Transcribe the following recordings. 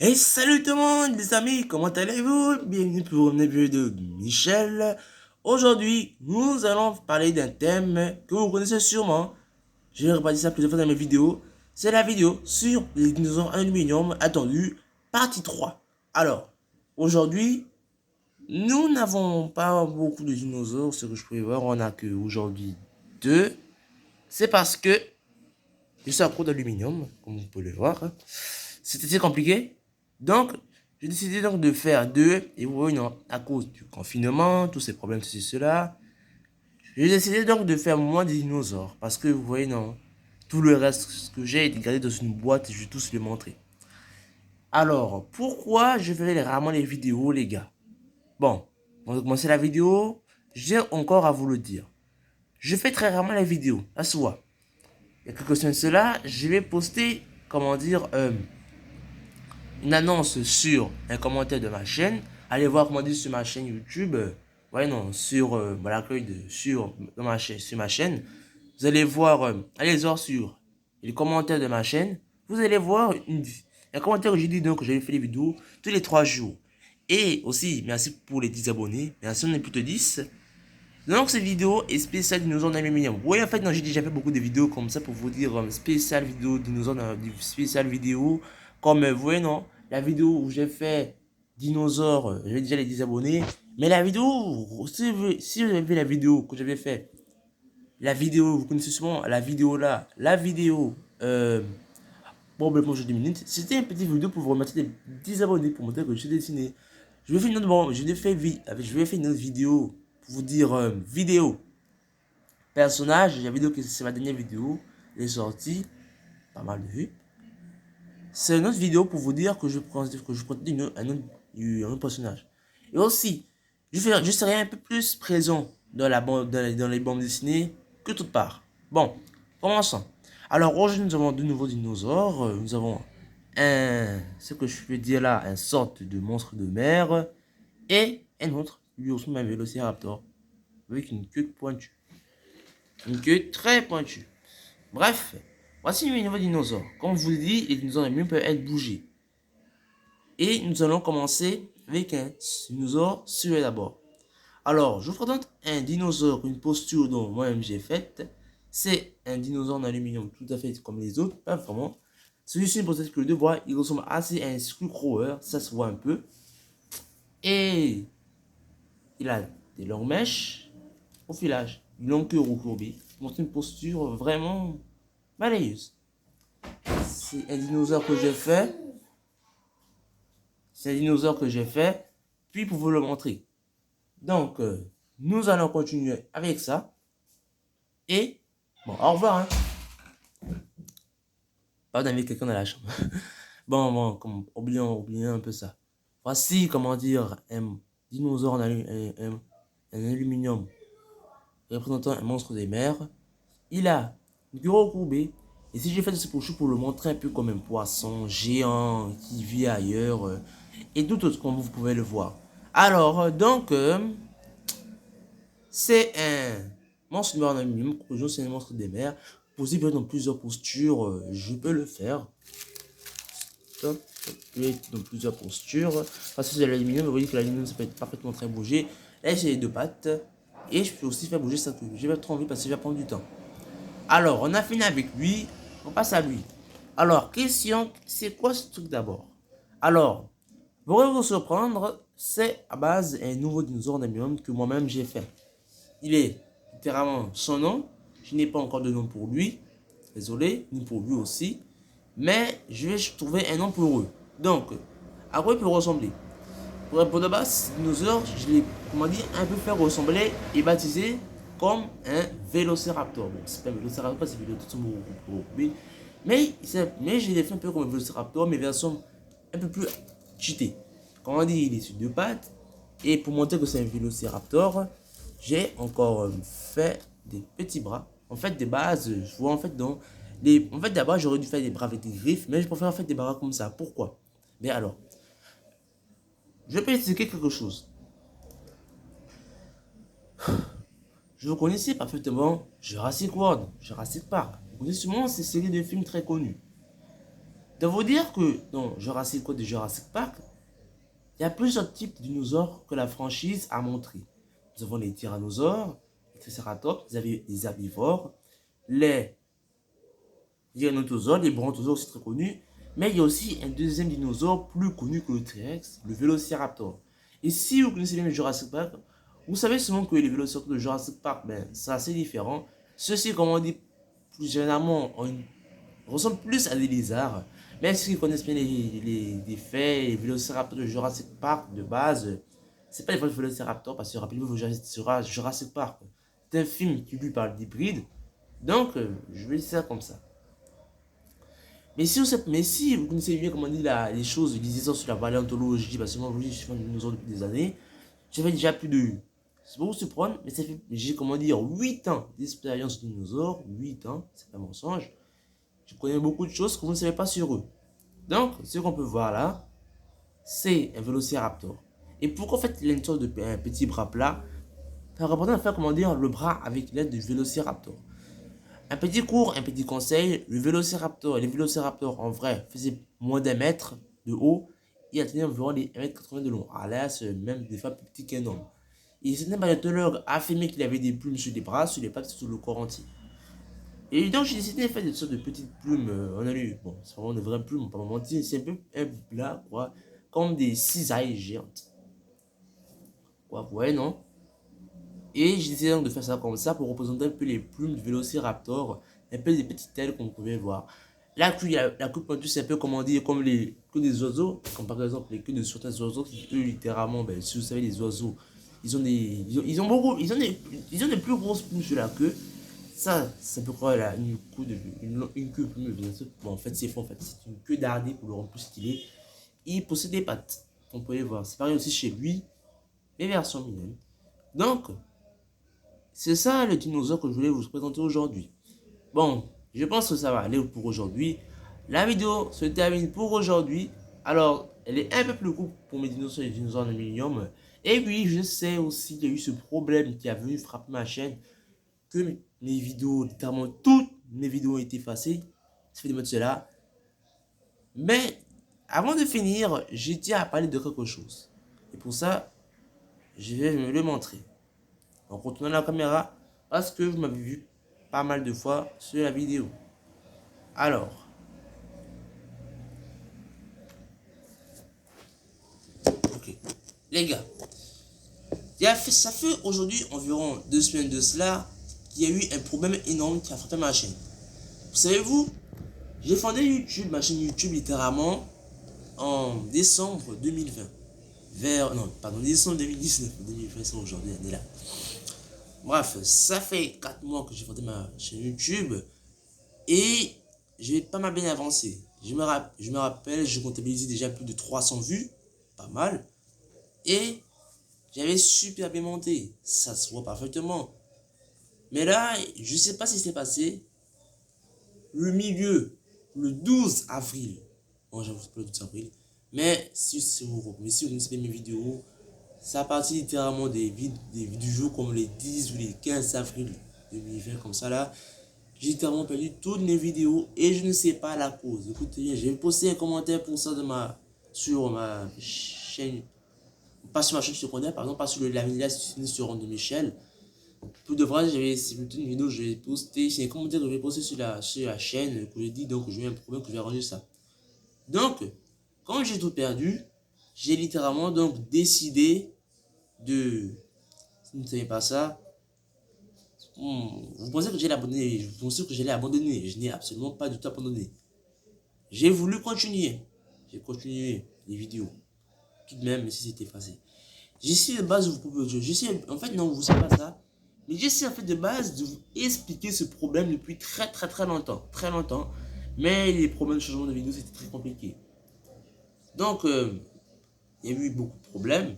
Et salut tout le monde les amis, comment allez-vous? Bienvenue pour une vidéo de Michel. Aujourd'hui, nous allons parler d'un thème que vous connaissez sûrement. Je vais répéter ça plusieurs fois dans mes vidéos. C'est la vidéo sur les dinosaures en aluminium attendue, partie 3. Alors, aujourd'hui, nous n'avons pas beaucoup de dinosaures, ce que je pouvais voir, on n'a que aujourd'hui 2. C'est parce que je suis accro d'aluminium, comme vous pouvez le voir. C'était assez compliqué. Donc, j'ai décidé donc de faire 2. Et vous voyez, non, à cause du confinement, tous ces problèmes, ceci, cela. J'ai décidé donc de faire moins des dinosaures. Parce que vous voyez, non, tout le reste que j'ai été gardé dans une boîte et je vais tous les montrer. Alors, pourquoi je ferai rarement les vidéos, les gars? Bon, avant de commencer la vidéo, j'ai encore à vous le dire. Je fais très rarement les vidéos, à soi. Il y a quelques semaines de cela, je vais poster, comment dire, une annonce sur un commentaire de ma chaîne. Allez voir comment dire sur ma chaîne YouTube. Ouais, non, sur l'accueil de sur ma chaîne. Vous allez voir, allez voir sur les commentaires de ma chaîne. Vous allez voir un commentaire que j'ai dit donc que j'avais fait des vidéos tous les 3 jours. Et aussi, merci pour les 10 abonnés. Merci, on est plutôt 10. Donc cette vidéo est spéciale dinosaures dans les millions. Oui, en fait, non, j'ai déjà fait beaucoup de vidéos comme ça pour vous dire spéciale vidéo dinosaures dans spéciale vidéo. Comme vous voyez, non, la vidéo où j'ai fait dinosaures, j'ai déjà les 10 abonnés. Mais la vidéo, si vous avez vu la vidéo que j'avais fait, la vidéo, vous connaissez souvent la vidéo là, la vidéo, probablement je 10 minutes, c'était une petite vidéo pour vous remettre des 10 abonnés pour montrer que je suis dessiné. Je vais faire une autre, bon, je vais faire une autre vidéo pour vous dire vidéo personnage. La vidéo que c'est ma dernière vidéo, elle est sortie, pas mal de vues. C'est une autre vidéo pour vous dire que je prends un autre personnage. Et aussi, je serai un peu plus présent dans dans les bandes dessinées que toute part. Bon, commençons. Alors aujourd'hui nous avons de nouveaux dinosaures. Nous avons ce que je peux dire là, une sorte de monstre de mer. Et un autre, lui aussi un vélociraptor, avec une queue pointue. Une queue très pointue. Bref, voici les nouveaux dinosaures. Comme je vous l'ai dit, les dinosaures les mieux peuvent être bougés. Et nous allons commencer avec un dinosaure celui d'abord. Alors, je vous présente un dinosaure, une posture dont moi-même j'ai faite. C'est un dinosaure en aluminium tout à fait comme les autres, pas vraiment. Celui-ci, peut-être que le deux voix, il ressemble assez à un screwcrawler, ça se voit un peu. Et il a des longues mèches au filage, une longue queue recourbée, montre une posture vraiment balayeuse. C'est un dinosaure que j'ai fait. C'est un dinosaure que j'ai fait, puis pour vous le montrer. Donc, nous allons continuer avec ça. Et, bon, au revoir. Hein. Pas d'inviter quelqu'un dans la chambre. Bon, oublions un peu ça. Voici, comment dire, un dinosaure en aluminium représentant un monstre des mers. Il a une queue recourbée. Et si j'ai fait ce pochou pour le montrer un peu comme un poisson géant qui vit ailleurs et tout autre comme vous pouvez le voir. Alors, c'est un monstre de en aluminium. C'est un monstre des mers. Posé dans plusieurs postures, je peux le faire. Stop. Dans plusieurs postures. Parce que c'est l'aluminium, vous voyez que l'aluminium ça peut être parfaitement très bougé. Là, j'ai les deux pattes. Et je peux aussi faire bouger ça. Je vais trop envie parce que ça va prendre du temps. Alors, on a fini avec lui. On passe à lui. Alors, question, c'est quoi ce truc d'abord? Alors, pour vous surprendre, c'est à base d'un nouveau dinosaure en aluminium que moi-même j'ai fait. Il est littéralement son nom. Je n'ai pas encore de nom pour lui. Désolé, ni pour lui aussi. Mais je vais trouver un nom pour eux. Donc, à quoi il peut ressembler? Pour de base, ce dinosaure, je l'ai, comment dire, un peu fait ressembler et baptisé comme un vélociraptor. Bon, c'est pas un vélociraptor, c'est un vélociraptor. Mais je l'ai fait un peu comme un vélociraptor, mais version un peu plus cheatée. Comment dire, il est sur deux pattes. Et pour montrer que c'est un vélociraptor, j'ai encore fait des petits bras. En fait, des bases, je vois en fait dans les. En fait, d'abord, j'aurais dû faire des bras avec des griffes, mais je préfère en fait des bras comme ça. Pourquoi? Mais alors, je vais expliquer quelque chose. Je vous connaissais parfaitement Jurassic World, Jurassic Park. Vous connaissez sûrement ces séries de films très connues. De vous dire que dans Jurassic World et Jurassic Park, il y a plusieurs types de dinosaures que la franchise a montré. Nous avons les tyrannosaures, les triceratops, les herbivores, les hyénotosaures, les brontosaures aussi très connus. Mais il y a aussi un deuxième dinosaure plus connu que le T-Rex, le Vélociraptor. Et si vous connaissez bien le Jurassic Park, vous savez souvent que les Vélociraptors de Jurassic Park, ben, c'est assez différent. Ceux-ci, comme on dit plus généralement, ressemblent plus à des lézards. Même ceux qui connaissent bien les faits, les Vélociraptors de Jurassic Park de base, c'est pas les vrais Vélociraptors parce que rappelez-vous, Jurassic Park, c'est un film qui lui parle d'hybride. Donc, je vais dire ça comme ça. Mais si vous connaissez bien comment on dit les choses, les histoires sur la paléontologie, parce que moi je suis fan de dinosaures depuis des années, j'avais déjà plus de. C'est pas vous surprendre, mais ça fait, j'ai comment dire, 8 ans d'expérience de dinosaures, 8 ans, c'est pas un mensonge. Je connais beaucoup de choses que vous ne savez pas sur eux. Donc, ce qu'on peut voir là, c'est un vélociraptor. Et pourquoi en fait il a une sorte de un petit bras plat? Ça représente à faire comment dire le bras avec l'aide du vélociraptor. Un petit cours, un petit conseil, les vélociraptors en vrai faisaient moins d'un mètre de haut et atteignaient environ les 1,80 m de long. À l'air, c'est même des fois plus petit qu'un homme. Et certains paléontologues affirmaient qu'il avait des plumes sur les bras, sur les pattes, sur le corps entier. Et donc j'ai décidé de faire des sortes de petites plumes, on a eu, bon, c'est vraiment de vraies plumes, on va pas mentir, c'est un peu un plat, quoi, comme des cisailles géantes. Quoi, ouais, non? Et j'ai décidé donc de faire ça comme ça pour représenter un peu les plumes du vélociraptor, un peu des petites ailes qu'on pouvait voir. La queue pointue, c'est un peu comment dire, comme les queues des oiseaux, comme par exemple les queues de certains oiseaux qui, eux, littéralement, ben, si vous savez, les oiseaux, ils ont des plus grosses plumes sur la queue. Ça peut croire là, une queue plume, bien sûr. Bon, en fait, c'est faux, en fait, c'est une queue dardée pour le rendre plus stylé. Il possède des pattes, on peut les voir. C'est pareil aussi chez lui, mais version mignonne. Donc, c'est ça le dinosaure que je voulais vous présenter aujourd'hui. Bon, je pense que ça va aller pour aujourd'hui. La vidéo se termine pour aujourd'hui. Alors, elle est un peu plus courte pour mes dinosaures et les dinosaures de Millennium. Et oui, je sais aussi qu'il y a eu ce problème qui a venu frapper ma chaîne. Que mes vidéos, littéralement toutes mes vidéos ont été effacées. Ça fait des mois de cela. Mais, avant de finir, je tiens à parler de quelque chose. Et pour ça, je vais me le montrer. En retournant la caméra parce que vous m'avez vu pas mal de fois sur la vidéo. Alors, ok, les gars, ça fait aujourd'hui environ 2 semaines de cela qu'il y a eu un problème énorme qui a frappé ma chaîne. Vous savez-vous, j'ai fondé YouTube, ma chaîne YouTube littéralement en décembre 2020. Décembre 2019, 2020 c'est aujourd'hui, on est là. Bref, ça fait 4 mois que j'ai fondé ma chaîne YouTube et j'ai pas mal bien avancé. Je me rappelle, je comptabilisais déjà plus de 300 vues, pas mal. Et j'avais super bien monté, ça se voit parfaitement. Mais là, je sais pas ce qui s'est passé. Le 12 avril, bon j'avoue pas le 12 avril, mais si vous connaissez mes vidéos, ça partit littéralement du jour comme les 10 ou les 15 avril 2020, comme ça là. J'ai littéralement perdu toutes mes vidéos et je ne sais pas la cause. Écoutez bien, j'ai posté un commentaire pour ça sur ma chaîne, pas sur ma chaîne secondaire, pardon, pas sur la vidéo sur Ron de Michel. Pour de vrai, c'est plutôt une vidéo que j'ai postée, c'est un commentaire que j'ai posté sur la chaîne, que j'ai dit donc j'ai eu un problème, que je vais arranger ça. Donc, quand j'ai tout perdu, j'ai littéralement donc décidé de, si vous ne savez pas ça, vous pensez que j'allais abandonner, je n'ai absolument pas du tout abandonné. J'ai voulu continuer, j'ai continué les vidéos, tout de même si c'était facile. J'essaie de base de vous proposer, en fait non, vous ne savez pas ça, mais j'essaie en fait de base de vous expliquer ce problème depuis très longtemps, mais les problèmes de changement de vidéo c'était très compliqué. Donc, il y a eu beaucoup de problèmes.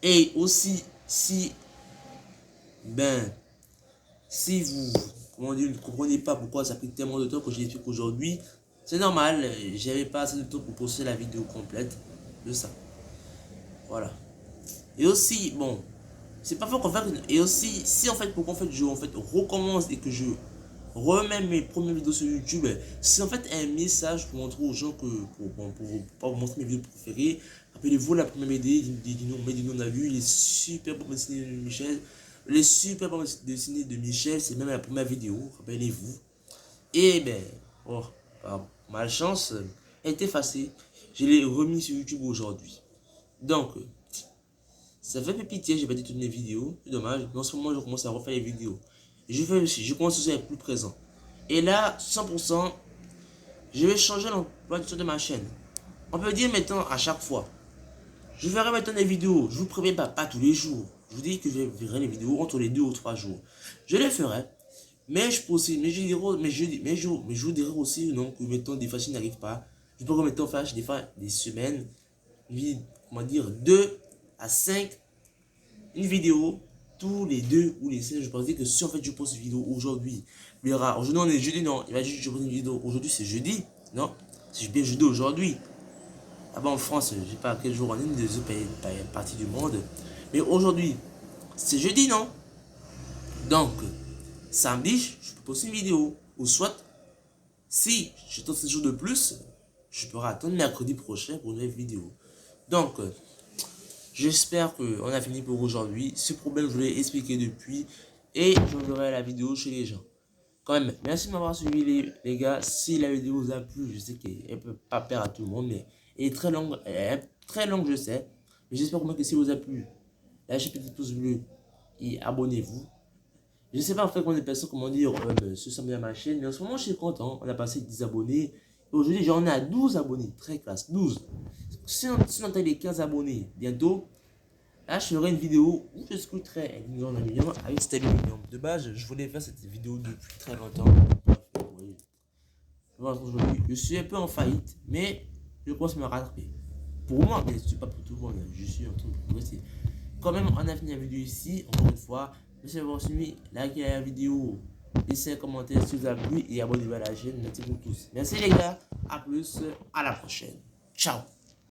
Et aussi, si vous comment dire, ne comprenez pas pourquoi ça a pris tellement de temps que j'ai fait qu'aujourd'hui, c'est normal, j'avais pas assez de temps pour poster la vidéo complète de ça. Voilà. Et aussi, bon, c'est pas fort qu'en fait, et aussi, si en fait, pour qu'en fait, je recommence et que je remets mes premières vidéos sur YouTube. C'est en fait un message pour montrer aux gens que, pour montrer mes vidéos préférées. Rappelez-vous la première BD, on a vu les super bonnes dessinées de Michel. Les super bonnes dessinées de Michel, c'est même la première vidéo, rappelez-vous. Et ben, oh, par malchance, elle est effacée. Je l'ai remis sur YouTube aujourd'hui. Donc, ça fait pitié, j'ai pas dit toutes mes vidéos. C'est dommage. Mais en ce moment, je commence à refaire les vidéos. Je fais aussi, je commence aussi à être plus présent. Et là, 100%, je vais changer l'emploi du temps de ma chaîne. On peut dire maintenant à chaque fois. Je ferai maintenant des vidéos. Je vous préviens pas tous les jours. Je vous dis que je ferai les vidéos entre les 2 ou 3 jours. Je les ferai. Mais je peux aussi, mais je vous dirai aussi non, que maintenant des fois je n'arrive pas. Je peux maintenant faire des fois des semaines, comment dire, 2 à 5, une vidéo tous les 2 ou les 5. Je pense dire que si en fait je poste une vidéo aujourd'hui, aujourd'hui on est jeudi, non, il va juste que je pose une vidéo aujourd'hui, c'est jeudi, non, c'est bien jeudi aujourd'hui. Là-bas en France, je sais pas à quel jour on est, des autres parties du monde, mais aujourd'hui, c'est jeudi, non? Donc, samedi, je peux poster une vidéo. Ou soit, si je tente 7 jours de plus, je pourrai attendre mercredi prochain pour une nouvelle vidéo. Donc, j'espère qu'on a fini pour aujourd'hui. Ce problème, je l'ai expliqué depuis. Et j'enverrai la vidéo chez les gens. Quand même, merci de m'avoir suivi les gars. Si la vidéo vous a plu, je sais qu'elle ne peut pas plaire à tout le monde, mais elle est très longue, je sais. Mais j'espère au moins que si vous a plu, lâchez petit pouce bleu et abonnez-vous. Je sais pas en fait combien de personnes, comment dire, se sont mis à ma chaîne, mais en ce moment je suis content. On a passé 10 abonnés. Et aujourd'hui j'en ai à 12 abonnés, très classe, 12. Si on atteint les 15 abonnés bientôt, là je ferai une vidéo où je scruterai un million avec Stelly Million. De base, je voulais faire cette vidéo depuis très longtemps. Je suis un peu en faillite, mais je pense me rattraper. Pour moi, mais ce n'est pas pour tout le monde, je suis en train de progresser. Quand même, on a fini la vidéo ici, encore une fois. Merci d'avoir suivi, likez la vidéo, laissez un commentaire si vous avez plu et abonnez-vous à la chaîne. Merci pour tous. Merci les gars, à plus, à la prochaine. Ciao.